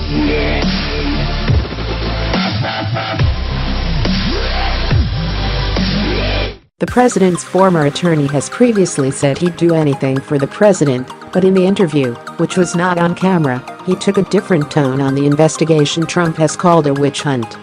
The president's former attorney has previously said he'd do anything for the president, but in the interview, which was not on camera, he took a different tone on the investigation Trump has called a witch hunt.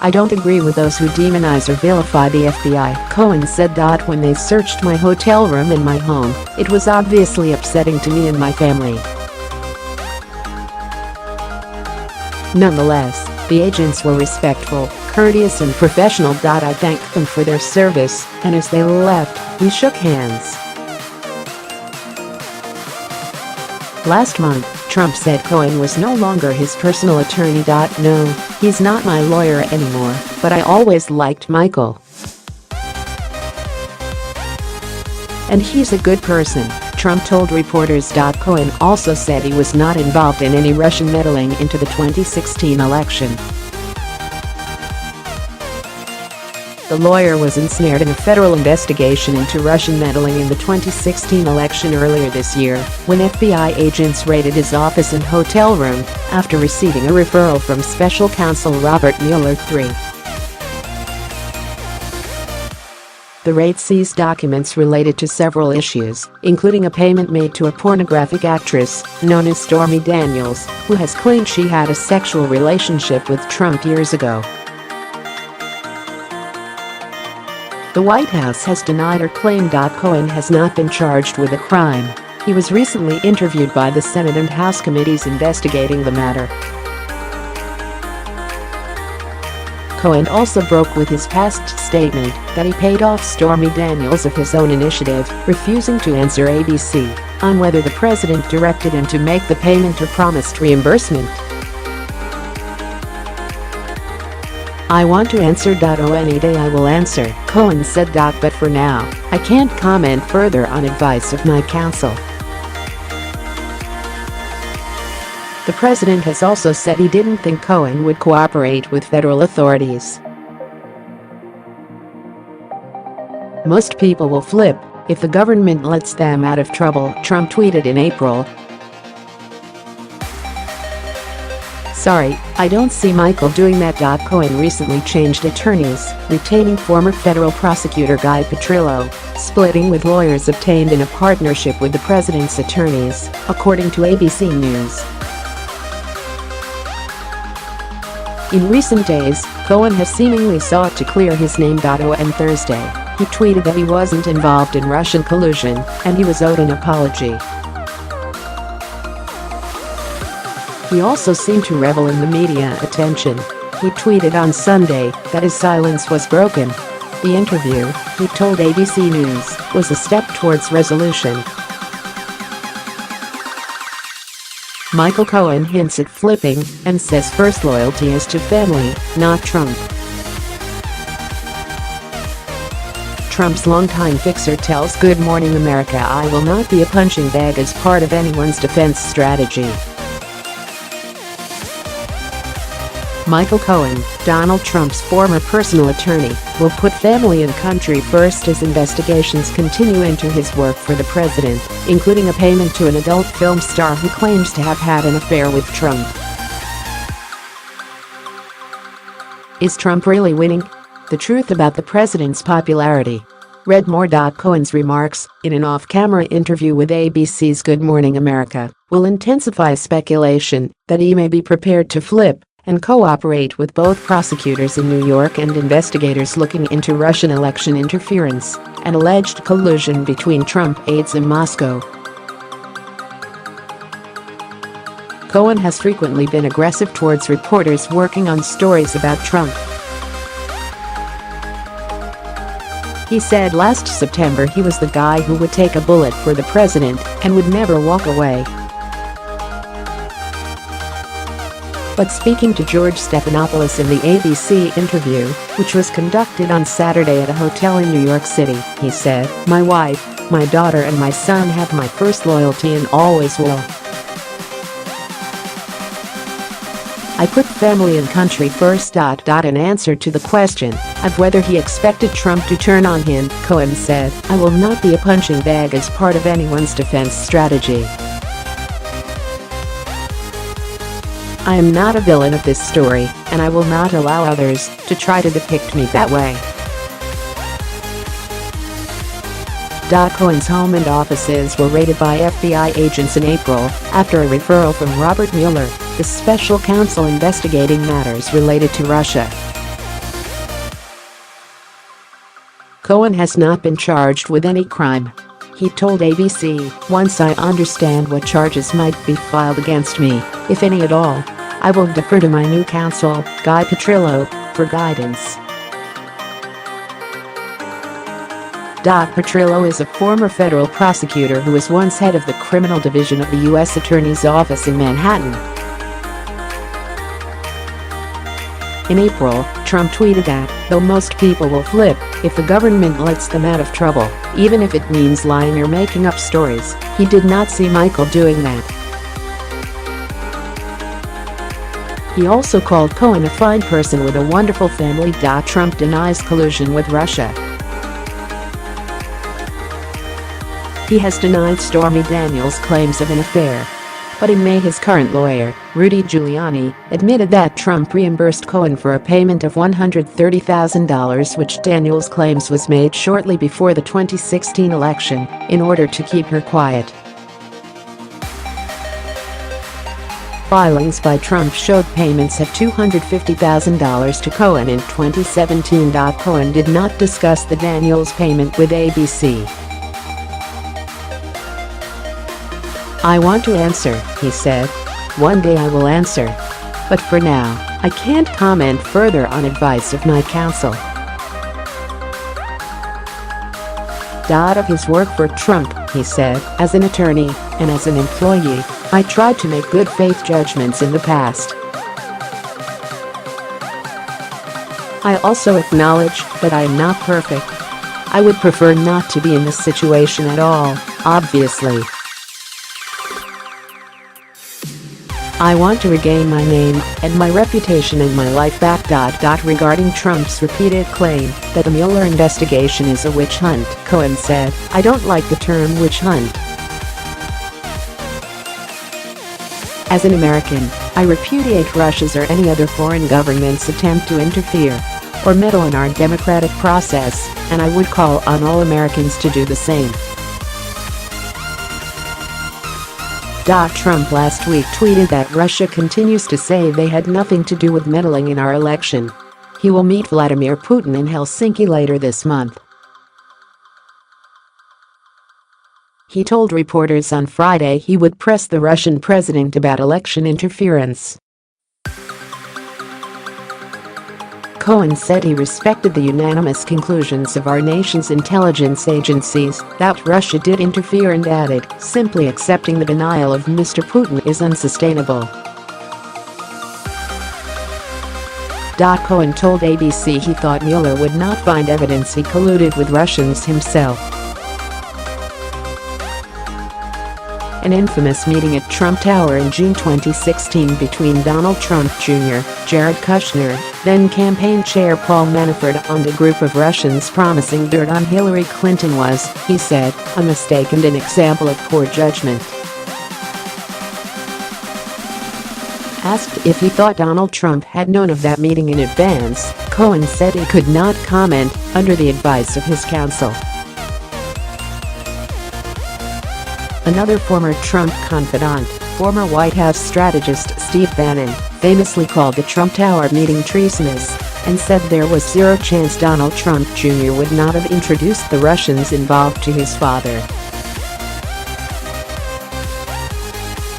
"I don't agree with those who demonize or vilify the FBI," Cohen said. "When they searched my hotel room in my home, it was obviously upsetting to me and my family. Nonetheless, the agents were respectful, courteous and professional. I thanked them for their service, and as they left, we shook hands." Last month, Trump said Cohen was no longer his personal attorney. "No, he's not my lawyer anymore, but I always liked Michael. And he's a good person," Trump told reporters. Cohen also said he was not involved in any Russian meddling into the 2016 election. The lawyer was ensnared in a federal investigation into Russian meddling in the 2016 election earlier this year, when FBI agents raided his office and hotel room after receiving a referral from special counsel Robert Mueller III. The raid seized documents related to several issues, including a payment made to a pornographic actress known as Stormy Daniels, who has claimed she had a sexual relationship with Trump years ago. The White House has denied her claim. Cohen has not been charged with a crime. He was recently interviewed by the Senate and House committees investigating the matter. Cohen also broke with his past statement that he paid off Stormy Daniels of his own initiative, refusing to answer ABC on whether the president directed him to make the payment or promised reimbursement. "I want to answer. Any day I will answer," Cohen said. "But for now, I can't comment further on advice of my counsel." The president has also said he didn't think Cohen would cooperate with federal authorities. "Most people will flip if the government lets them out of trouble," Trump tweeted in April. "Sorry, I don't see Michael doing that." Cohen recently changed attorneys, retaining former federal prosecutor Guy Petrillo, splitting with lawyers obtained in a partnership with the president's attorneys, according to ABC News. In recent days, Cohen has seemingly sought to clear his name. On Thursday, he tweeted that he wasn't involved in Russian collusion and he was owed an apology. He also seemed to revel in the media attention. He tweeted on Sunday that his silence was broken. The interview, he told ABC News, was a step towards resolution. Michael Cohen hints at flipping and says first loyalty is to family, not Trump. Trump's longtime fixer tells Good Morning America, "I will not be a punching bag as part of anyone's defense strategy." Michael Cohen, Donald Trump's former personal attorney, will put family and country first as investigations continue into his work for the president, including a payment to an adult film star who claims to have had an affair with Trump. Is Trump really winning? The truth about the president's popularity. Read more. Cohen's remarks, in an off-camera interview with ABC's Good Morning America, will intensify speculation that he may be prepared to flip and cooperate with both prosecutors in New York and investigators looking into Russian election interference and alleged collusion between Trump aides in Moscow. Cohen has frequently been aggressive towards reporters working on stories about Trump. He said last September he was the guy who would take a bullet for the president and would never walk away. But speaking to George Stephanopoulos in the ABC interview, which was conducted on Saturday at a hotel in New York City, he said, "My wife, my daughter and my son have my first loyalty and always will. I put family and country first." In answer to the question of whether he expected Trump to turn on him, Cohen said, "I will not be a punching bag as part of anyone's defense strategy." I am not a villain of this story, and I will not allow others to try to depict me that way. Cohen's home and offices were raided by FBI agents in April after a referral from Robert Mueller, the special counsel investigating matters related to Russia. Cohen has not been charged with any crime. He told ABC, "Once I understand what charges might be filed against me, if any at all, I will defer to my new counsel, Guy Petrillo, for guidance." Petrillo is a former federal prosecutor who was once head of the criminal division of the U.S. Attorney's Office in Manhattan. In April, Trump tweeted that, though most people will flip if the government lets them out of trouble, even if it means lying or making up stories, he did not see Michael doing that. He also called Cohen a fine person with a wonderful family. Trump denies collusion with Russia. He has denied Stormy Daniels' claims of an affair. But in May, his current lawyer, Rudy Giuliani, admitted that Trump reimbursed Cohen for a payment of $130,000 which Daniels claims was made shortly before the 2016 election in order to keep her quiet. Filings by Trump showed payments of $250,000 to Cohen in 2017. Cohen did not discuss the Daniels payment with ABC. "I want to answer," he said. "One day I will answer. But for now, I can't comment further on advice of my counsel." Of his work for Trump, he said, "As an attorney and as an employee, I tried to make good faith judgments in the past. I also acknowledge that I am not perfect. I would prefer not to be in this situation at all, obviously. I want to regain my name and my reputation and my life back." Regarding Trump's repeated claim that the Mueller investigation is a witch hunt, Cohen said, "I don't like the term witch hunt. As an American, I repudiate Russia's or any other foreign government's attempt to interfere or meddle in our democratic process, and I would call on all Americans to do the same." Trump last week tweeted that Russia continues to say they had nothing to do with meddling in our election. He will meet Vladimir Putin in Helsinki later this month. He told reporters on Friday he would press the Russian president about election interference. Cohen said he respected the unanimous conclusions of our nation's intelligence agencies that Russia did interfere and added, "Simply accepting the denial of Mr. Putin is unsustainable." Cohen told ABC he thought Mueller would not find evidence he colluded with Russians himself. An infamous meeting at Trump Tower in June 2016 between Donald Trump Jr., Jared Kushner, then campaign chair Paul Manafort, and a group of Russians promising dirt on Hillary Clinton was, he said, "a mistake and an example of poor judgment." Asked if he thought Donald Trump had known of that meeting in advance, Cohen said he could not comment under the advice of his counsel. Another former Trump confidant, former White House strategist Steve Bannon, famously called the Trump Tower meeting treasonous and said there was zero chance Donald Trump Jr. would not have introduced the Russians involved to his father.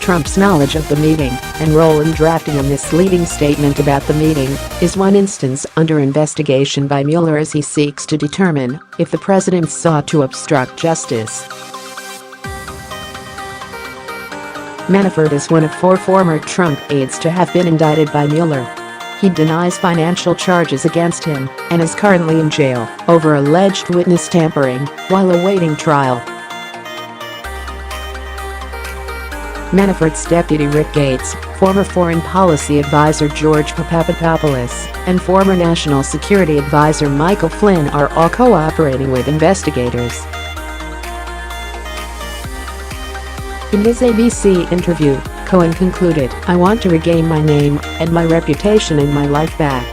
Trump's knowledge of the meeting and role in drafting a misleading statement about the meeting is one instance under investigation by Mueller as he seeks to determine if the president sought to obstruct justice. Manafort is one of 4 former Trump aides to have been indicted by Mueller. He denies financial charges against him and is currently in jail over alleged witness tampering while awaiting trial. Manafort's deputy Rick Gates, former foreign policy advisor George Papadopoulos, and former national security advisor Michael Flynn are all cooperating with investigators. In his ABC interview, Cohen concluded, "I want to regain my name and my reputation and my life back.